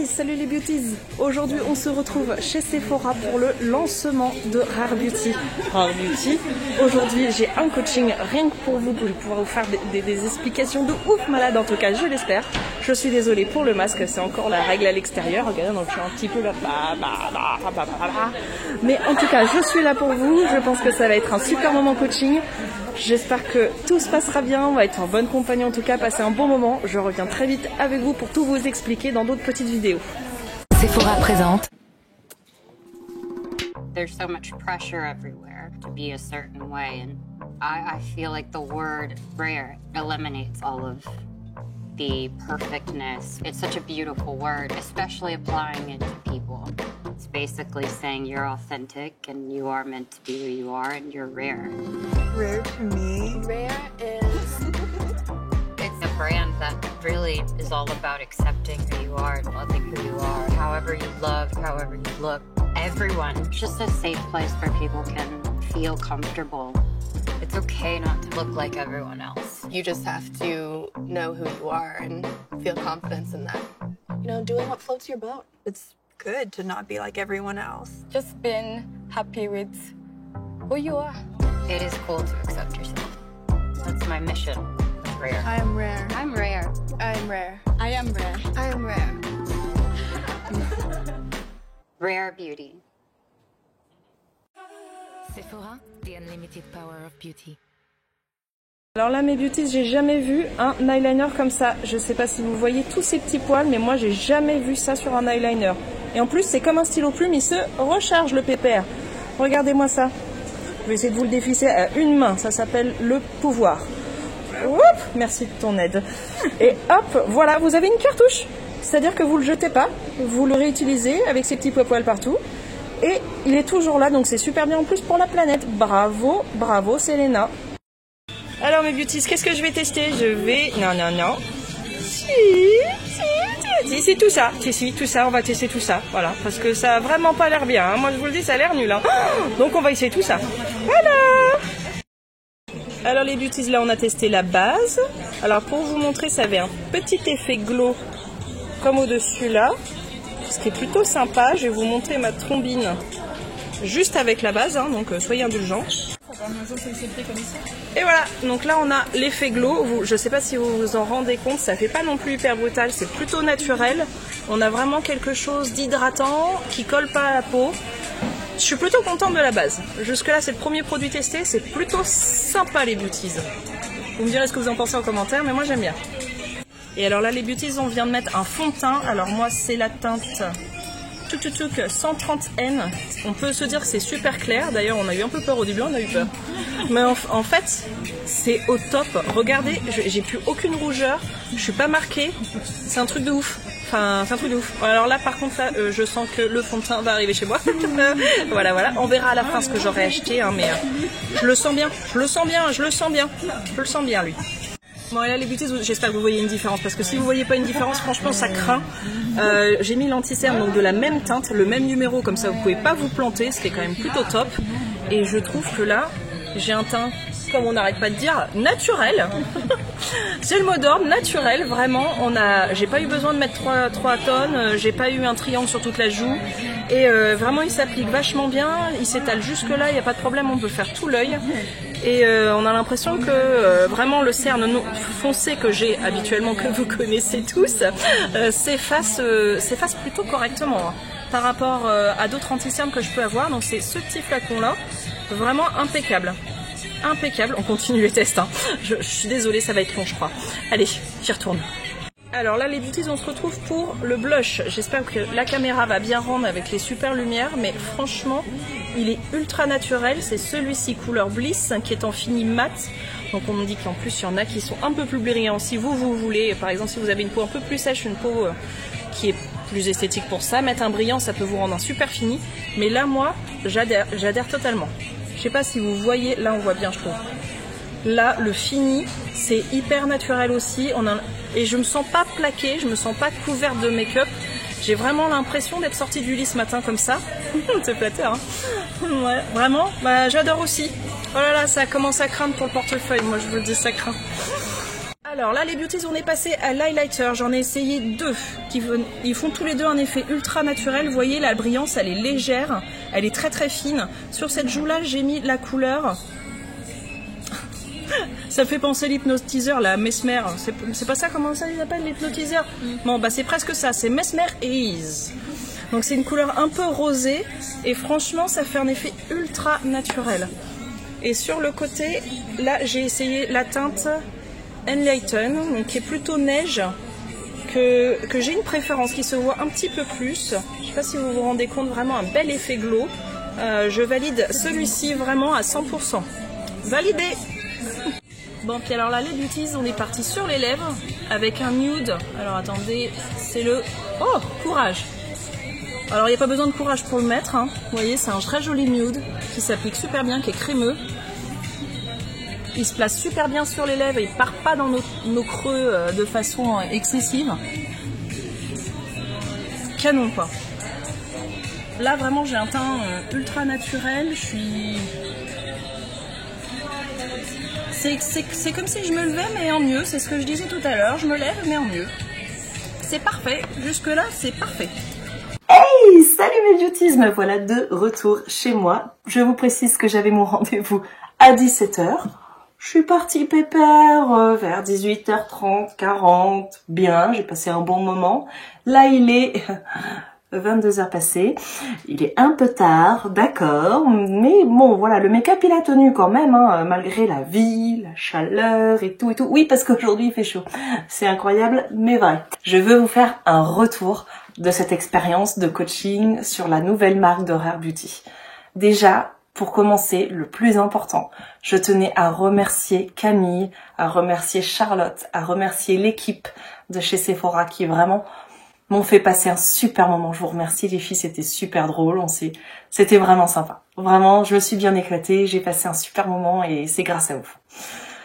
Hey, salut les beauties! Aujourd'hui, on se retrouve chez Sephora pour le lancement de Rare Beauty. Rare Beauty. Aujourd'hui, j'ai un coaching rien que pour vous pouvoir vous faire des explications de ouf malade, en tout cas, je l'espère. Je suis désolée pour le masque, c'est encore la règle à l'extérieur. Regardez, donc je suis un petit peu là. Mais en tout cas, je suis là pour vous. Je pense que ça va être un super moment coaching. J'espère que tout se passera bien, on va être en bonne compagnie en tout cas, passer un bon moment. Je reviens très vite avec vous pour tout vous expliquer dans d'autres petites vidéos. Sephora présente. There's so much pressure everywhere to be a certain way, and I feel like the word rare eliminates all of the perfectness. It's such a beautiful word, especially applying it to people. It's basically saying you're authentic and you are meant to be who you are and you're rare. Rare to me? Rare is... It's a brand that really is all about accepting who you are and loving who you are. However you love, however you look. Everyone. It's just a safe place where people can feel comfortable. It's okay not to look like everyone else. You just have to know who you are and feel confidence in that. You know, doing what floats your boat. It's good to not be like everyone else. Just being happy with who you are. It is cool to accept yourself. That's my mission. Rare. I am rare. I'm rare. I am rare. I am rare. I am rare. Rare beauty. Sephora, the unlimited power of beauty. Alors là mes beauties, j'ai jamais vu un eyeliner comme ça. Je sais pas si vous voyez tous ces petits poils, mais moi j'ai jamais vu ça sur un eyeliner. Et en plus c'est comme un stylo plume, il se recharge le pépère. Regardez-moi ça. Je vais essayer de vous le dévisser à une main, ça s'appelle le pouvoir. Oup, merci de ton aide. Et hop, voilà, vous avez une cartouche. C'est-à-dire que vous le jetez pas, vous le réutilisez avec ces petits poils partout. Et il est toujours là, donc c'est super bien en plus pour la planète. Bravo, bravo Selena. Alors mes beauties, qu'est-ce que je vais tester? Je vais... Non. Si, c'est tout ça. Si, tout ça, on va tester tout ça. Voilà, parce que ça a vraiment pas l'air bien. Hein. Moi je vous le dis, ça a l'air nul. Hein. Donc on va essayer tout ça. Voilà. Alors les beauties, là on a testé la base. Alors pour vous montrer, ça avait un petit effet glow comme au-dessus là. Ce qui est plutôt sympa. Je vais vous montrer ma trombine juste avec la base, hein, donc soyez indulgents. Et voilà, donc là on a l'effet glow. Je ne sais pas si vous vous en rendez compte, ça fait pas non plus hyper brutal, c'est plutôt naturel. On a vraiment quelque chose d'hydratant qui colle pas à la peau. Je suis plutôt contente de la base. Jusque là c'est le premier produit testé, c'est plutôt sympa les beauties. Vous me direz ce que vous en pensez en commentaire, mais moi j'aime bien. Et alors là les beauties, on vient de mettre un fond de teint. Alors moi c'est la teinte 130N. On peut se dire que c'est super clair. D'ailleurs on a eu un peu peur au début, on a eu peur. Mais en fait c'est au top. Regardez, j'ai plus aucune rougeur. Je suis pas marquée. C'est un truc de ouf. Enfin c'est un truc de ouf. Alors là par contre là, je sens que le fond de teint va arriver chez moi. Voilà. On verra à la fin ce que j'aurais acheté. Hein, mais je le sens bien. Je le sens bien lui. Bon et là les beauties, j'espère que vous voyez une différence, parce que si vous voyez pas une différence, franchement ça craint. J'ai mis l'anti-cerne donc de la même teinte, le même numéro, comme ça vous pouvez pas vous planter, ce qui est quand même plutôt top. Et je trouve que là j'ai un teint, comme on n'arrête pas de dire, naturel. C'est le mot d'ordre, naturel, vraiment. J'ai pas eu besoin de mettre 3 tonnes, j'ai pas eu un triangle sur toute la joue. Et vraiment il s'applique vachement bien, il s'étale jusque là, il n'y a pas de problème, on peut faire tout l'œil. Et on a l'impression que vraiment le cerne foncé que j'ai habituellement, que vous connaissez tous, s'efface plutôt correctement hein, par rapport à d'autres anti-cernes que je peux avoir. Donc c'est ce petit flacon là, vraiment impeccable. Impeccable, on continue les tests. Hein. Je suis désolée, ça va être long je crois. Allez, j'y retourne. Alors là les beauties, on se retrouve pour le blush. J'espère que la caméra va bien rendre avec les super lumières, mais franchement il est ultra naturel. C'est celui-ci couleur Bliss qui est en fini mat. Donc on me dit qu'en plus il y en a qui sont un peu plus brillants. Si vous voulez, par exemple si vous avez une peau un peu plus sèche, une peau qui est plus esthétique pour ça, mettre un brillant ça peut vous rendre un super fini. Mais là moi j'adhère totalement. Je sais pas si vous voyez, là on voit bien je trouve. Là le fini c'est hyper naturel aussi. Et je me sens pas plaquée, je me sens pas couverte de make-up. J'ai vraiment l'impression d'être sortie du lit ce matin comme ça. C'est flatteur, hein. Ouais, vraiment, j'adore aussi. Oh là là, ça commence à craindre pour le portefeuille, moi je vous le dis, ça craint. Alors là, les beauties, on est passé à l'highlighter. J'en ai essayé 2. Ils font tous les deux un effet ultra naturel. Vous voyez, la brillance, elle est légère. Elle est très très fine. Sur cette joue-là, j'ai mis la couleur... Ça fait penser l'hypnotiseur, la Mesmer. C'est pas ça, comment ça ils appellent l'hypnotiseur? Bon, bah c'est presque ça, c'est Mesmer Ease. Donc c'est une couleur un peu rosée. Et franchement, ça fait un effet ultra naturel. Et sur le côté, là, j'ai essayé la teinte Enlighten, donc qui est plutôt neige, que j'ai une préférence, qui se voit un petit peu plus. Je sais pas si vous vous rendez compte, vraiment un bel effet glow. Je valide celui-ci vraiment à 100%. Validé. Bon, puis alors là, les beauties, on est parti sur les lèvres avec un nude. Alors attendez, c'est le... Oh, courage. Alors il n'y a pas besoin de courage pour le mettre, hein. Vous voyez, c'est un très joli nude qui s'applique super bien, qui est crémeux. Il se place super bien sur les lèvres, il ne part pas dans nos creux de façon excessive. Canon quoi. Là vraiment j'ai un teint ultra naturel, je suis... C'est comme si je me levais mais en mieux, c'est ce que je disais tout à l'heure, je me lève mais en mieux. C'est parfait, jusque là c'est parfait. Hey, salut mes beauties, me voilà de retour chez moi. Je vous précise que j'avais mon rendez-vous à 17 h. Je suis partie pépère vers 18h30, 40, bien, j'ai passé un bon moment. Là il est 22 h passées, il est un peu tard, d'accord, mais bon voilà, le make-up il a tenu quand même, hein, malgré la vie, la chaleur et tout. Oui, parce qu'aujourd'hui il fait chaud, c'est incroyable, mais vrai. Je veux vous faire un retour de cette expérience de coaching sur la nouvelle marque de Rare Beauty. Déjà, pour commencer, le plus important, je tenais à remercier Camille, à remercier Charlotte, à remercier l'équipe de chez Sephora qui vraiment m'ont fait passer un super moment. Je vous remercie les filles, c'était super drôle, c'était vraiment sympa. Vraiment, je me suis bien éclatée, j'ai passé un super moment et c'est grâce à vous.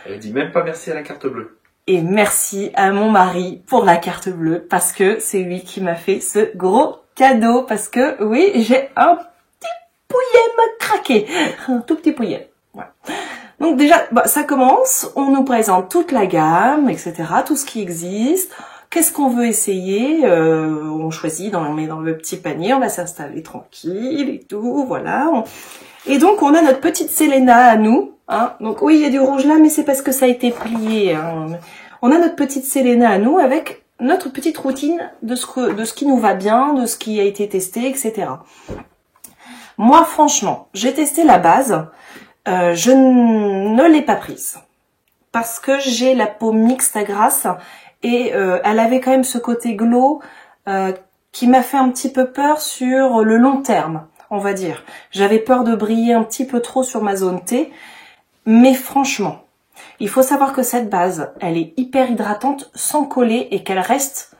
Elle dit même pas merci à la carte bleue. Et merci à mon mari pour la carte bleue parce que c'est lui qui m'a fait ce gros cadeau parce que oui, j'ai un petit pouillet m'a craqué, un tout petit pouillet. Voilà. Donc déjà, bah, ça commence, on nous présente toute la gamme, etc., tout ce qui existe. Qu'est-ce qu'on veut essayer, on choisit, on met dans le petit panier, on va s'installer tranquille et tout, voilà. Et donc on a notre petite Selena à nous, hein. Donc oui, il y a du rouge là, mais c'est parce que ça a été plié, hein. On a notre petite Selena à nous avec notre petite routine de ce qui nous va bien, de ce qui a été testé, etc. Moi franchement, j'ai testé la base, je ne l'ai pas prise. Parce que j'ai la peau mixte à grasse. Et elle avait quand même ce côté glow qui m'a fait un petit peu peur sur le long terme, on va dire. J'avais peur de briller un petit peu trop sur ma zone T. Mais franchement, il faut savoir que cette base, elle est hyper hydratante sans coller et qu'elle reste...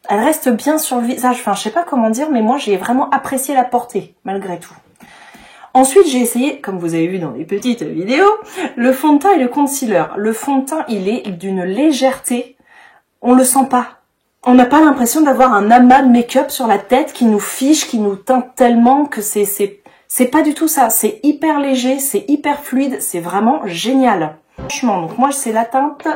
Elle reste bien sur le visage. Enfin, je sais pas comment dire, mais moi, j'ai vraiment apprécié la portée, malgré tout. Ensuite, j'ai essayé, comme vous avez vu dans les petites vidéos, le fond de teint et le concealer. Le fond de teint, il est d'une légèreté... On le sent pas. On n'a pas l'impression d'avoir un amas de make-up sur la tête qui nous fiche, qui nous teinte tellement que c'est pas du tout ça. C'est hyper léger, c'est hyper fluide, c'est vraiment génial. Franchement, donc moi c'est la teinte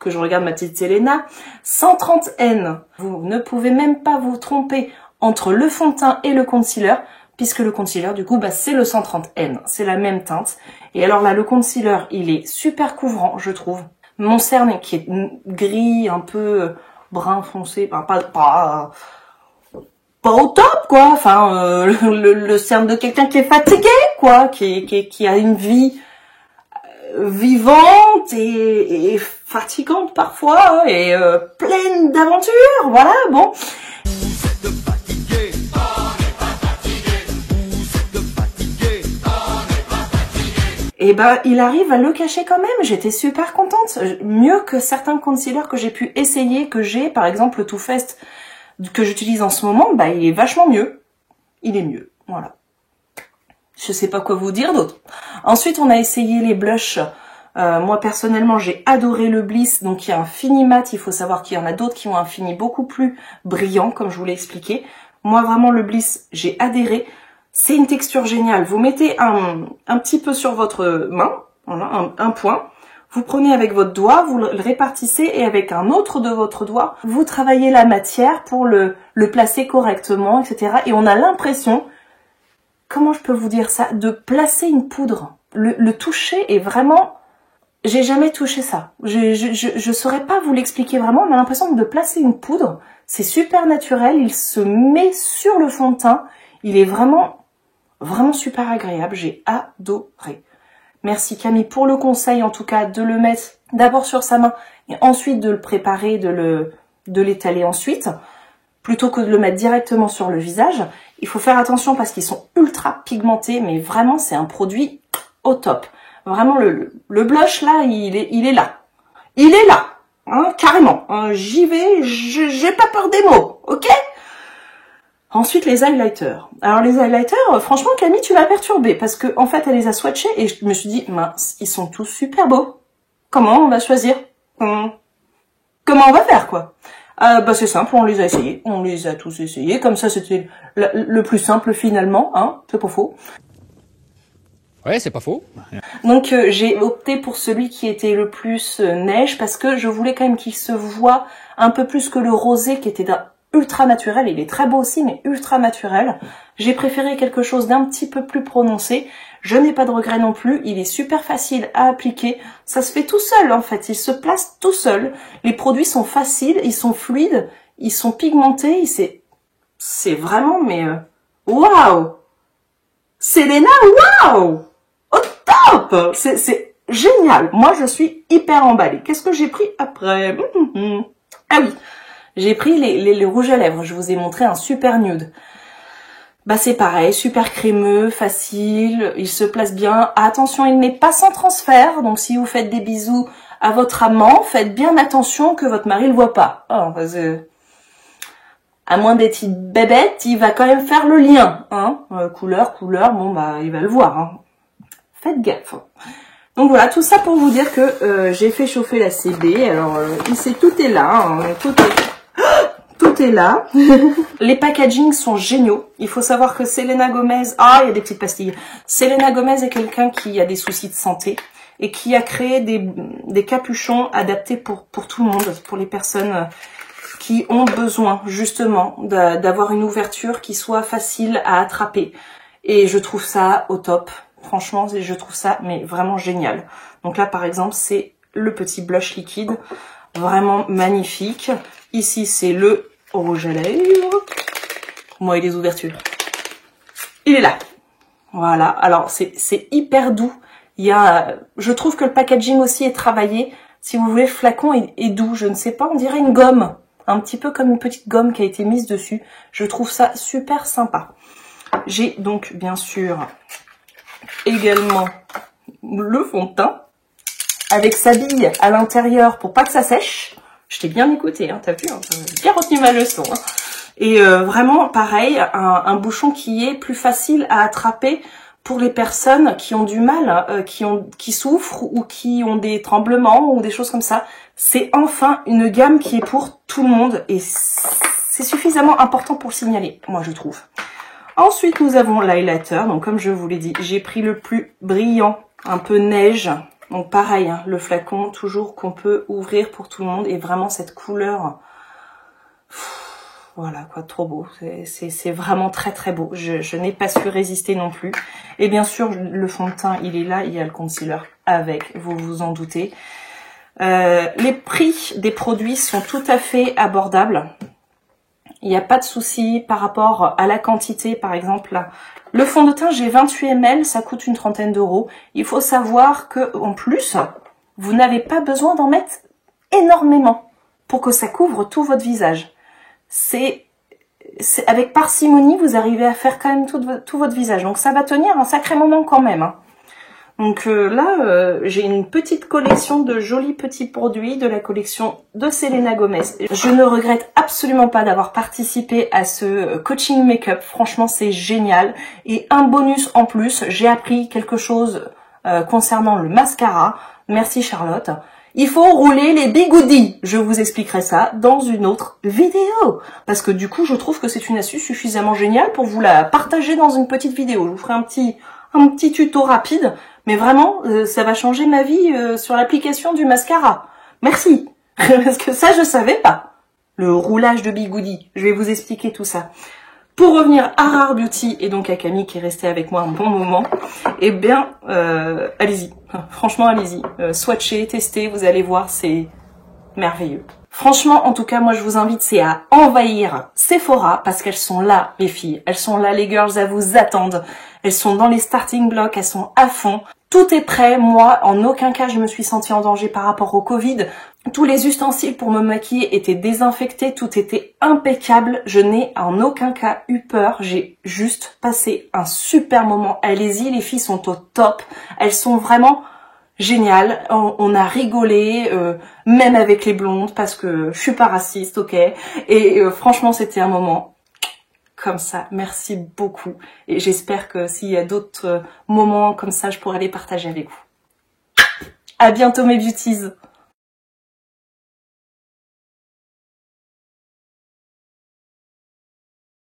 que je regarde ma petite Selena, 130N. Vous ne pouvez même pas vous tromper entre le fond de teint et le concealer, puisque le concealer du coup bah, c'est le 130N, c'est la même teinte. Et alors là le concealer il est super couvrant je trouve. Mon cerne qui est gris, un peu brun foncé, pas au top quoi, enfin le cerne de quelqu'un qui est fatigué quoi, qui a une vie vivante et fatigante parfois et pleine d'aventures, voilà bon. Et bah il arrive à le cacher quand même, j'étais super contente, mieux que certains concealers que j'ai pu essayer, que j'ai par exemple le Too Faced que j'utilise en ce moment, bah il est vachement mieux, il est mieux, voilà. Je sais pas quoi vous dire d'autre. Ensuite on a essayé les blushs, moi personnellement j'ai adoré le Bliss, donc il y a un fini mat, il faut savoir qu'il y en a d'autres qui ont un fini beaucoup plus brillant comme je vous l'ai expliqué. Moi vraiment le Bliss j'ai adhéré. C'est une texture géniale. Vous mettez un petit peu sur votre main, voilà, un point. Vous prenez avec votre doigt, vous le répartissez et avec un autre de votre doigt, vous travaillez la matière pour le placer correctement, etc. Et on a l'impression, comment je peux vous dire ça, de placer une poudre. Le toucher est vraiment... J'ai jamais touché ça. Je saurais pas vous l'expliquer vraiment. On a l'impression de placer une poudre. C'est super naturel. Il se met sur le fond de teint. Il est vraiment super agréable. J'ai adoré. Merci Camille pour le conseil, en tout cas, de le mettre d'abord sur sa main et ensuite de le préparer, de l'étaler ensuite, plutôt que de le mettre directement sur le visage. Il faut faire attention parce qu'ils sont ultra pigmentés, mais vraiment, c'est un produit au top. Vraiment, le blush, là, il est là. Il est là, hein, carrément. J'y vais, j'ai pas peur des mots, ok? Ensuite, les highlighters. Alors, les highlighters, franchement, Camille, tu m'as perturbée parce que en fait, elle les a swatchés et je me suis dit, mince, ils sont tous super beaux. Comment on va choisir? Comment on va faire, quoi? Bah, c'est simple, on les a essayés. On les a tous essayés. Comme ça, c'était le plus simple, finalement, hein. C'est pas faux. Ouais, c'est pas faux. Donc j'ai opté pour celui qui était le plus neige parce que je voulais quand même qu'il se voit un peu plus que le rosé qui était ultra naturel. Il est très beau aussi, mais ultra naturel. J'ai préféré quelque chose d'un petit peu plus prononcé. Je n'ai pas de regret non plus. Il est super facile à appliquer. Ça se fait tout seul en fait. Il se place tout seul. Les produits sont faciles, ils sont fluides, ils sont pigmentés. C'est vraiment, mais waouh! Selena, waouh! Au top! C'est génial. Moi, je suis hyper emballée. Qu'est-ce que j'ai pris après? Ah oui, j'ai pris les rouges à lèvres. Je vous ai montré un super nude. Bah c'est pareil, super crémeux, facile, il se place bien. Attention, il n'est pas sans transfert. Donc si vous faites des bisous à votre amant, faites bien attention que votre mari le voit pas. Oh, parce que... À moins d'être une bébête, il va quand même faire le lien. Hein, couleur, bon bah il va le voir. Hein. Faites gaffe. Donc voilà, tout ça pour vous dire que j'ai fait chauffer la CB. Alors ici tout est là, hein, tout est là. Les packagings sont géniaux. Il faut savoir que Selena Gomez, il y a des petites pastilles. Selena Gomez est quelqu'un qui a des soucis de santé et qui a créé des capuchons adaptés pour tout le monde, pour les personnes qui ont besoin justement d'avoir une ouverture qui soit facile à attraper. Et je trouve ça au top. Franchement, je trouve ça mais vraiment génial. Donc là, par exemple, c'est le petit blush liquide. Vraiment magnifique. Ici, c'est le rouge à lèvres. Moi et les ouvertures. Il est là. Voilà. Alors, c'est hyper doux. Je trouve que le packaging aussi est travaillé. Si vous voulez, le flacon est doux. Je ne sais pas, on dirait une gomme. Un petit peu comme une petite gomme qui a été mise dessus. Je trouve ça super sympa. J'ai donc bien sûr également le fond de teint avec sa bille à l'intérieur pour pas que ça sèche. Je t'ai bien écouté, hein, t'as vu, hein, j'ai bien retenu ma leçon. Hein. Et vraiment pareil, un bouchon qui est plus facile à attraper pour les personnes qui ont du mal, qui souffrent ou qui ont des tremblements ou des choses comme ça. C'est enfin une gamme qui est pour tout le monde et c'est suffisamment important pour le signaler, moi je trouve. Ensuite, nous avons l'highlighter. Donc comme je vous l'ai dit, j'ai pris le plus brillant, un peu neige. Donc pareil, hein, le flacon toujours qu'on peut ouvrir pour tout le monde et vraiment cette couleur... Voilà quoi, trop beau. C'est vraiment très très beau. Je n'ai pas su résister non plus. Et bien sûr, le fond de teint, il est là. Il y a le concealer avec, vous vous en doutez. Les prix des produits sont tout à fait abordables. Il n'y a pas de souci par rapport à la quantité. Par exemple, là, le fond de teint, j'ai 28 ml, ça coûte une trentaine d'euros. Il faut savoir que en plus, vous n'avez pas besoin d'en mettre énormément pour que ça couvre tout votre visage. C'est avec parcimonie, vous arrivez à faire quand même tout votre visage. Donc ça va tenir un sacré moment quand même. Hein. Donc là, j'ai une petite collection de jolis petits produits de la collection de Selena Gomez. Je ne regrette absolument pas d'avoir participé à ce coaching make-up. Franchement, c'est génial. Et un bonus en plus, j'ai appris quelque chose concernant le mascara. Merci Charlotte. Il faut rouler les bigoudis. Je vous expliquerai ça dans une autre vidéo. Parce que du coup, je trouve que c'est une astuce suffisamment géniale pour vous la partager dans une petite vidéo. Je vous ferai un petit tuto rapide, mais vraiment, ça va changer ma vie sur l'application du mascara. Merci, parce que ça, je savais pas. Le roulage de bigoudi, je vais vous expliquer tout ça. Pour revenir à Rare Beauty, et donc à Camille qui est restée avec moi un bon moment, eh bien, allez-y. Franchement, allez-y. Swatchez, testez, vous allez voir, c'est merveilleux. Franchement, en tout cas, moi, je vous invite, c'est à envahir Sephora, parce qu'elles sont là, les filles. Elles sont là, les girls, elles vous attendent. Elles sont dans les starting blocks, elles sont à fond. Tout est prêt. Moi, en aucun cas, je me suis sentie en danger par rapport au Covid. Tous les ustensiles pour me maquiller étaient désinfectés, tout était impeccable. Je n'ai en aucun cas eu peur. J'ai juste passé un super moment. Allez-y, les filles sont au top. Elles sont vraiment géniales. On a rigolé, même avec les blondes, parce que je suis pas raciste, ok. Et franchement, c'était un moment comme ça. Merci beaucoup. Et j'espère que s'il y a d'autres moments comme ça, je pourrai les partager avec vous. À bientôt mes beauties.